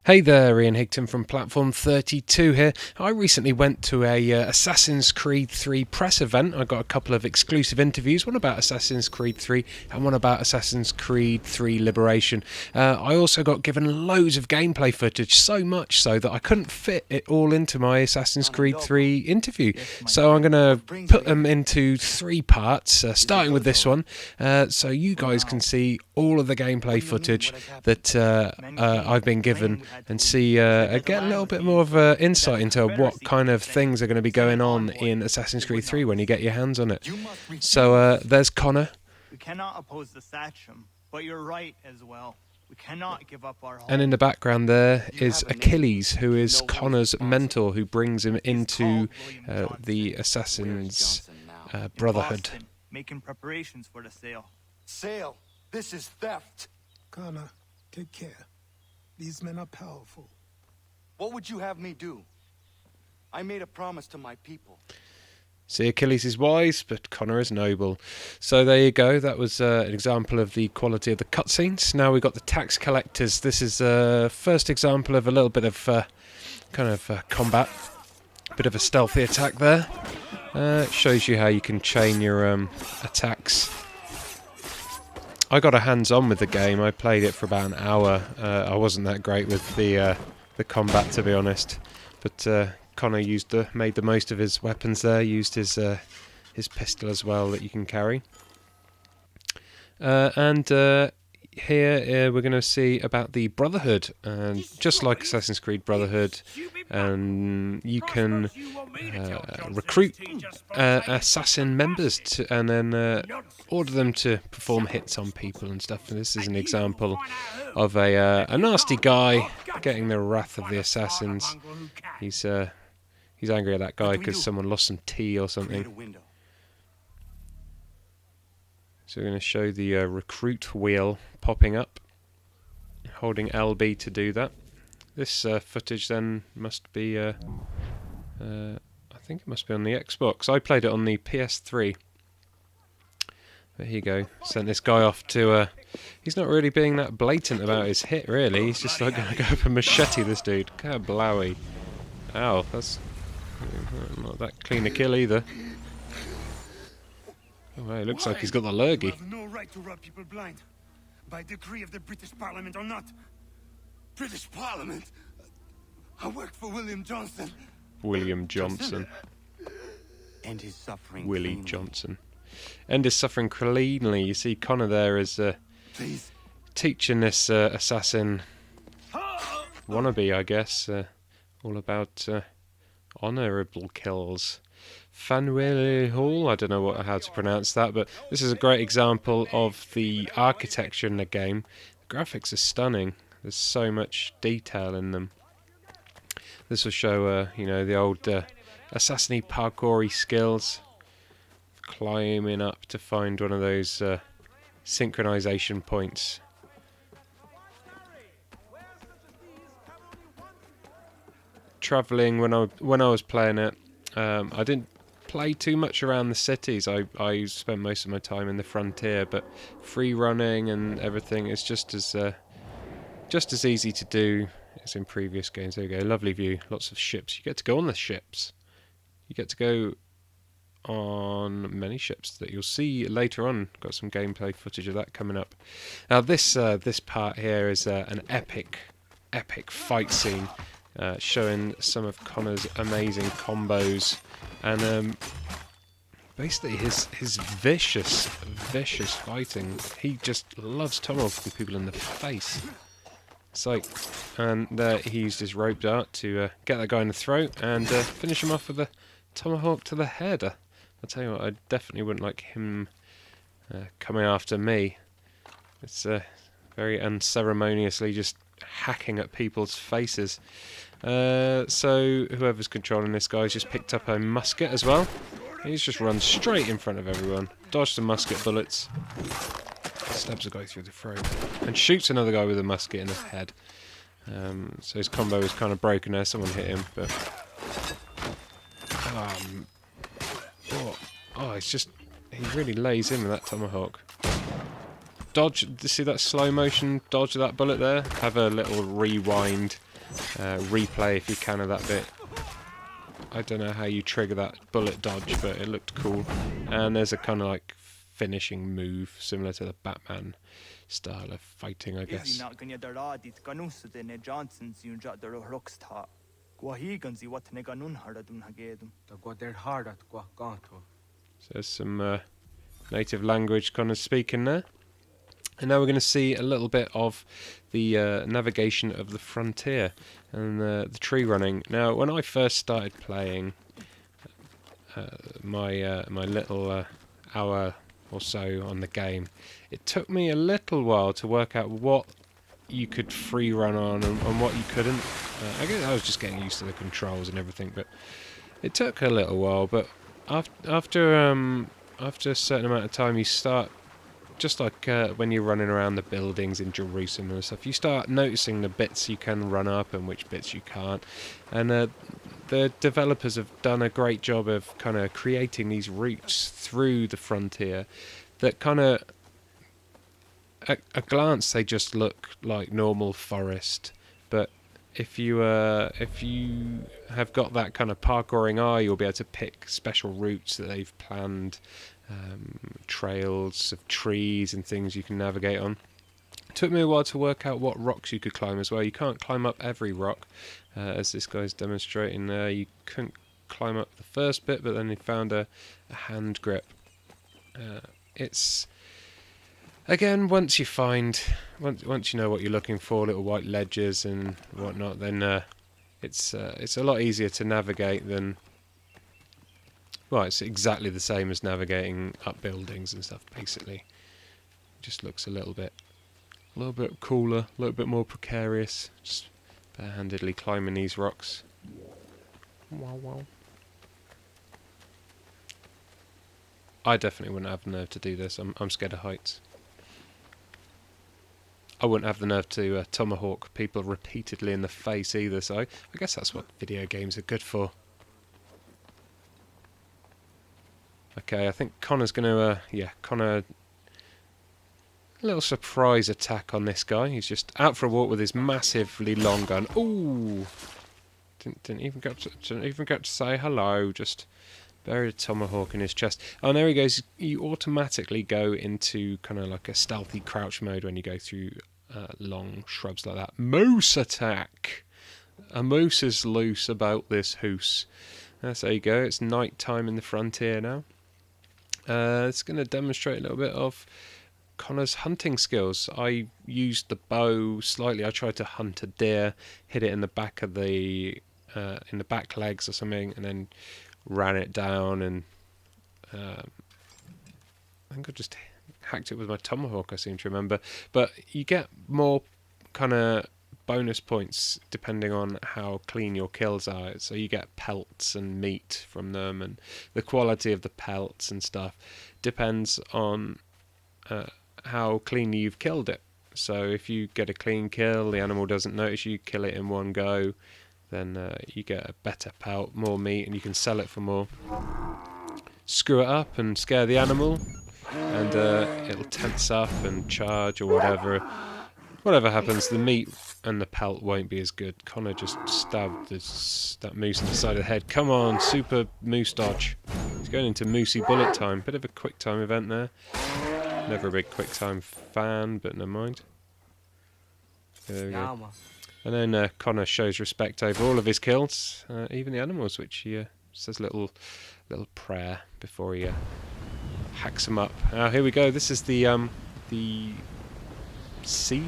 Hey there, Ian Higton from Platform32 here. I recently went to a Assassin's Creed 3 press event. I got a couple of exclusive interviews, one about Assassin's Creed 3 and one about Assassin's Creed 3 Liberation. I also got given loads of gameplay footage, so much so that I couldn't fit it all into my Assassin's Creed 3 interview. So I'm going to put them into three parts, starting with this one, so you guys can see all of the gameplay footage that I've been given and see get a little bit more of insight into what kind of things are going to be going on in Assassin's Creed 3 when you get your hands on it. So there's Connor. We cannot oppose the Sachem, but you're right as well. We cannot give up our home. And in the background there is Achilles, who is Connor's mentor, who brings him into the Assassin's Brotherhood. Making preparations for the sale. Sale? This is theft. Connor, take care. These men are powerful. What would you have me do? I made a promise to my people. See, Achilles is wise, but Connor is noble. So there you go. That was an example of the quality of the cutscenes. Now we've got the tax collectors. This is a first example of a little bit of combat. A bit of a stealthy attack there. It shows you how you can chain your attacks. I got a hands-on with the game. I played it for about an hour. I wasn't that great with the combat, to be honest. But Connor made the most of his weapons there. Used his pistol as well that you can carry. Here we're going to see about the Brotherhood, and just like Assassin's Creed Brotherhood, you can recruit assassin members and then order them to perform hits on people and stuff. And this is an example of a nasty guy getting the wrath of the assassins. He's angry at that guy because someone lost some tea or something. So we're going to show the recruit wheel popping up, holding LB to do that. This footage then must be, I think it must be on the Xbox. I played it on the PS3. But here you go. Sent this guy off to, he's not really being that blatant about his hit, really. He's just like going to go up and machete this dude. Kablowy. Ow, that's not that clean a kill either. Oh, well, it looks like he's got the lurgy. You have no right to rob people blind. By decree of the British Parliament or not. British Parliament? I work for William Johnson. William Johnson. End his suffering. Willie cleanly. Johnson. End his suffering cleanly. You see Connor there is teaching this assassin wannabe, I guess, all about honourable kills. Fanwell Hall, I don't know how to pronounce that, but this is a great example of the architecture in the game. The graphics are stunning. There's so much detail in them. This will show, the old assassiny parkour-y skills. Climbing up to find one of those synchronization points. Travelling when I was playing it, I didn't play too much around the cities. I spent most of my time in the frontier, but free running and everything is just as easy to do as in previous games. There you go, lovely view, lots of ships. You get to go on the ships. You get to go on many ships that you'll see later on. Got some gameplay footage of that coming up. Now this part here is an epic fight scene. Showing some of Connor's amazing combos and basically his vicious fighting. He just loves tomahawking people in the face. It's like, and he used his rope dart to get that guy in the throat and finish him off with a tomahawk to the head. I'll tell you what, I definitely wouldn't like him coming after me. It's very unceremoniously just hacking at people's faces. So whoever's controlling this guy's just picked up a musket as well. He's just run straight in front of everyone, dodged the musket bullets, stabs a guy through the throat, and shoots another guy with a musket in the head. So his combo was kind of broken there. Someone hit him, but it's just, he really lays in with that tomahawk. Dodge, see that slow motion dodge of that bullet there? Have a little rewind replay if you can of that bit. I don't know how you trigger that bullet dodge, but it looked cool. And there's a kind of like finishing move similar to the Batman style of fighting, I guess. So there's some native language kind of speaking there. And now we're going to see a little bit of the navigation of the frontier and the tree running. Now, when I first started playing my little hour or so on the game, it took me a little while to work out what you could free run on and what you couldn't. I guess I was just getting used to the controls and everything, but it took a little while. But after a certain amount of time, you start, just like when you're running around the buildings in Jerusalem and stuff, you start noticing the bits you can run up and which bits you can't. And the developers have done a great job of kind of creating these routes through the frontier that kind of, at a glance, they just look like normal forest. But if you have got that kind of parkouring eye, you'll be able to pick special routes that they've planned. Trails of trees and things you can navigate on. It took me a while to work out what rocks you could climb as well. You can't climb up every rock, as this guy's demonstrating there. You couldn't climb up the first bit, but then he found a hand grip. It's, again, once you know what you're looking for, little white ledges and whatnot, then it's a lot easier to navigate than. Well, it's exactly the same as navigating up buildings and stuff, basically. It just looks a little bit cooler, a little bit more precarious. Just barehandedly climbing these rocks. Wow. I definitely wouldn't have the nerve to do this. I'm scared of heights. I wouldn't have the nerve to tomahawk people repeatedly in the face either, so I guess that's what video games are good for. Okay, I think Connor's going to, Connor, a little surprise attack on this guy. He's just out for a walk with his massively long gun. Ooh! Didn't even get to say hello, just buried a tomahawk in his chest. Oh, there he goes. You automatically go into kind of like a stealthy crouch mode when you go through long shrubs like that. Moose attack! A moose is loose about this hoose. There you go, it's night time in the frontier now. It's going to demonstrate a little bit of Connor's hunting skills. I used the bow slightly. I tried to hunt a deer, hit it in the back of the in the back legs or something, and then ran it down. And I think I just hacked it with my tomahawk, I seem to remember. But you get more kind of bonus points depending on how clean your kills are. So you get pelts and meat from them, and the quality of the pelts and stuff depends on how clean you've killed it. So if you get a clean kill, the animal doesn't notice you, kill it in one go, then you get a better pelt, more meat, and you can sell it for more. Screw it up and scare the animal, and it'll tense up and charge or whatever. Whatever happens, the meat and the pelt won't be as good. Connor just stabbed that moose in the side of the head. Come on, super moose dodge. He's going into moosey bullet time. Bit of a quick time event there. Never a big quick time fan, but never mind. There we go. And then Connor shows respect over all of his kills, even the animals, which he says a little prayer before he hacks them up. Here we go. This is the sea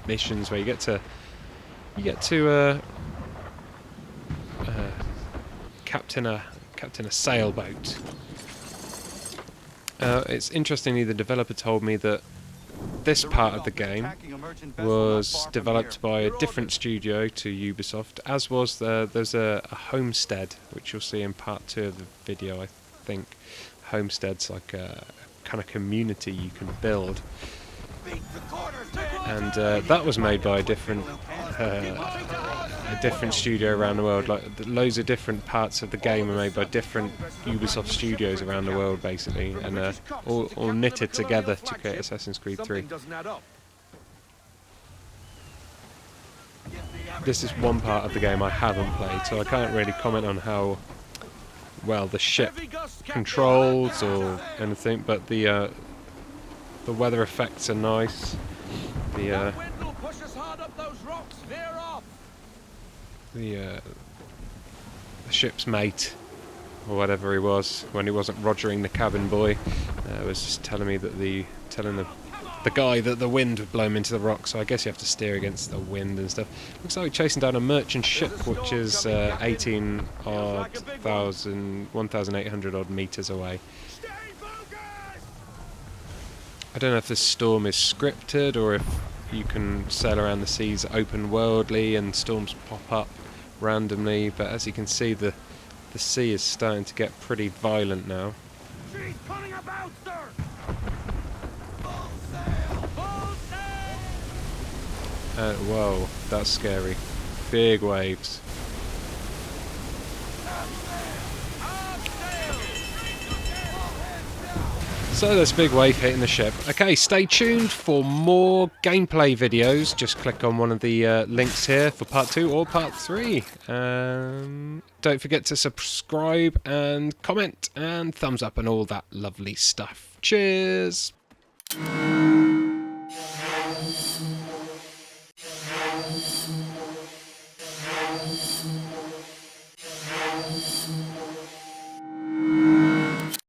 missions where you get to captain a sailboat. It's interesting, the developer told me that this part of the game was developed by a different studio to Ubisoft, as was there's a homestead, which you'll see in part 2 of the video, I think. Homestead's like a kind of community you can build. And that was made by a different studio around the world. Like loads of different parts of the game are made by different Ubisoft studios around the world, basically, and all knitted together to create Assassin's Creed 3. this is one part of the game I haven't played, so I can't really comment on how well the ship controls or anything. But the weather effects are nice. The ship's mate, or whatever he was, when he wasn't rogering the cabin boy, was just telling me that telling the guy that the wind would blow him into the rocks, so I guess you have to steer against the wind and stuff. Looks like we're chasing down a merchant ship, which is 1,800 odd meters away. I don't know if this storm is scripted or if you can sail around the seas open worldly and storms pop up randomly, but as you can see, the sea is starting to get pretty violent now. She's coming about, sir! Whoa, that's scary. Big waves. So there's a big wave hitting the ship. Okay, stay tuned for more gameplay videos. Just click on one of the links here for part 2 or part 3. Don't forget to subscribe and comment and thumbs up and all that lovely stuff. Cheers!